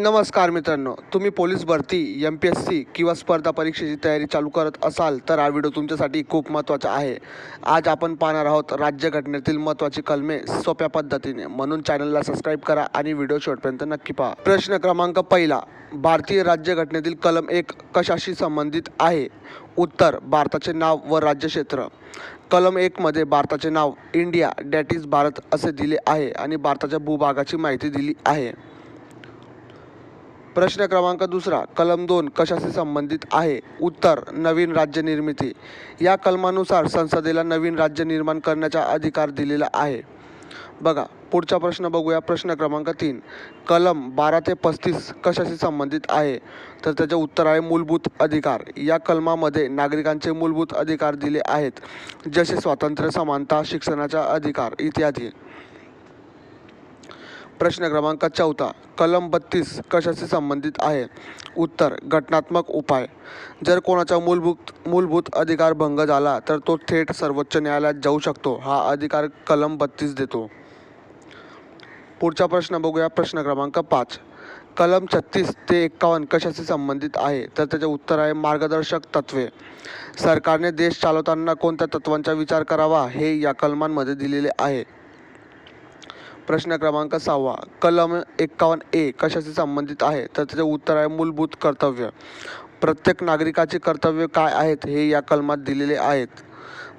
नमस्कार मित्रांनो, तुम्ही पोलीस भरती, MPSC किंवा स्पर्धा परीक्षेची तयारी चालू करत असाल तर हा व्हिडिओ तुमच्यासाठी खूप महत्त्वाचा आहे. आज आपण पाहणार आहोत राज्यघटनेतील महत्त्वाची कलमे सोप्या पद्धतीने, म्हणून चॅनलला सबस्क्राईब करा आणि व्हिडिओ शेवटपर्यंत नक्की पहा. प्रश्न क्रमांक पहिला, भारतीय राज्यघटनेतील कलम 1 कशाशी संबंधित आहे? उत्तर, भारताचे नाव व राज्यक्षेत्र. कलम 1 मध्ये भारताचे नाव इंडिया दॅट इज भारत असे दिले आहे आणि भारताच्या भूभागाची माहिती दिली आहे. प्रश्न क्रमांक दुसरा, कलम 2 कशाशी संबंधित आहे? उत्तर, नवीन राज्य निर्मिती. या कलमानुसार संसदेला नवीन राज्य निर्माण करण्याचा अधिकार दिलेला आहे. बघा, पुढचा प्रश्न बघूया. प्रश्न क्रमांक 3, कलम 12 ते 35 कशाशी संबंधित आहे? तर त्याचे उत्तर आहे मूलभूत अधिकार. या कलमामध्ये नागरिकांचे मूलभूत अधिकार दिले आहेत, जसे स्वातंत्र्य, समानता, शिक्षणाचा अधिकार इत्यादी. प्रश्न क्रमांक 4, कलम 32 कशाशी संबंधित आहे? उत्तर, घटनात्मक उपाय. जर कोणाचा मूलभूत अधिकार भंग झाला तर तो थेट सर्वोच्च न्यायालयात जाऊ शकतो. हा अधिकार कलम 32 देतो. पुढचा प्रश्न बघूया. प्रश्न क्रमांक 5, कलम 36 ते 51 कशाशी संबंधित आहे? तर त्याचे उत्तर आहे मार्गदर्शक तत्त्वे. सरकारने देश चालवताना कोणत्या तत्त्वांचा विचार करावा हे या कलमांमध्ये दिलेले आहे. प्रश्न क्रमांक 6, कलम 51A कशाशी संबंधित आहे? तर त्याचे उत्तर आहे मूलभूत कर्तव्य. प्रत्येक नागरिकाचे कर्तव्य काय आहेत हे या कलमात दिलेले आहेत.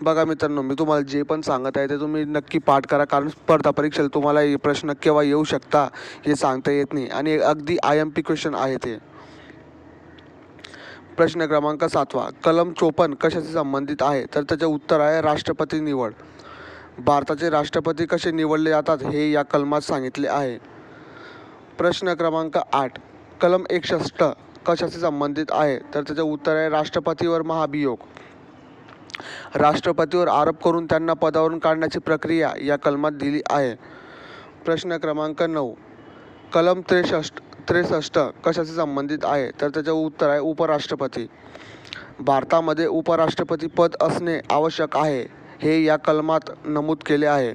बघा मित्रांनो, मी तुम्हाला जे पण सांगत आहे ते तुम्ही नक्की पाठ करा, कारण स्पर्धा परीक्षेला तुम्हाला हे प्रश्न केव्हा येऊ शकता हे सांगता येत नाही आणि अगदी IMP क्वेश्चन आहे ते. प्रश्न क्रमांक 7, कलम 54 कशाशी संबंधित आहे? तर त्याचे उत्तर आहे राष्ट्रपती निवड. भारताचे राष्ट्रपती कसे निवडले जातात हे या कलमात सांगितले आहे. प्रश्न क्रमांक 8, कलम 61 कशाशी संबंधित आहे? तर त्याचे उत्तर आहे राष्ट्रपतीवर महाभियोग. राष्ट्रपतीवर आरोप करून त्यांना पदावरून काढण्याची प्रक्रिया या कलमात दिली आहे. प्रश्न क्रमांक 9, कलम 63 कशाशी संबंधित आहे? तर त्याचे उत्तर आहे उपराष्ट्रपती. भारतामध्ये उपराष्ट्रपती पद असणे आवश्यक आहे हे या कलमात नमूद केले आहे.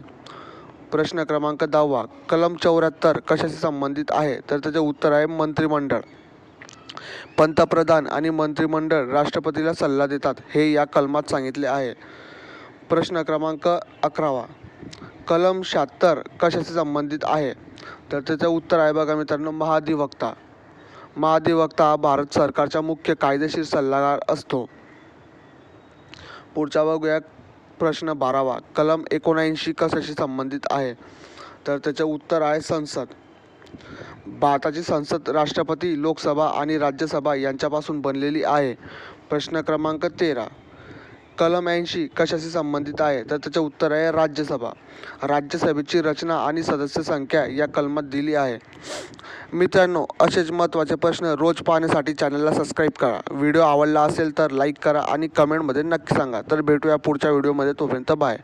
प्रश्न क्रमांक 10, कलम 74 कशाशी संबंधित आहे? तर त्याचे उत्तर आहे मंत्रिमंडळ. पंतप्रधान आणि मंत्रिमंडळ राष्ट्रपतीला सल्ला देतात हे या कलमात सांगितले आहे. प्रश्न क्रमांक 11, कलम 76 कशाशी संबंधित आहे? तर त्याचे उत्तर आहे बघा मित्रांनो महाधिवक्ता. महाधिवक्ता हा भारत सरकारचा मुख्य कायदेशीर सल्लागार असतो. पुढचा बघूया. प्रश्न 12, कलम 79 कशाशी संबंधित आहे? तर त्याचे उत्तर आहे संसद. भारताची संसद राष्ट्रपती, लोकसभा आणि राज्यसभा यांच्यापासून बनलेली आहे. प्रश्न क्रमांक 13, कलम 80 कशाशी संबंधित आहे? तर त्याचे उत्तर आहे राज्यसभा. राज्यसभेची रचना आणि सदस्य संख्या या कलमात दिली आहे. मित्रांनो, असेच महत्त्वाचे प्रश्न रोज पाहण्यासाठी चॅनलला सबस्क्राईब करा. व्हिडिओ आवडला असेल तर लाईक करा आणि कमेंटमध्ये नक्की सांगा. तर भेटूया पुढच्या व्हिडिओमध्ये. तोपर्यंत बाय.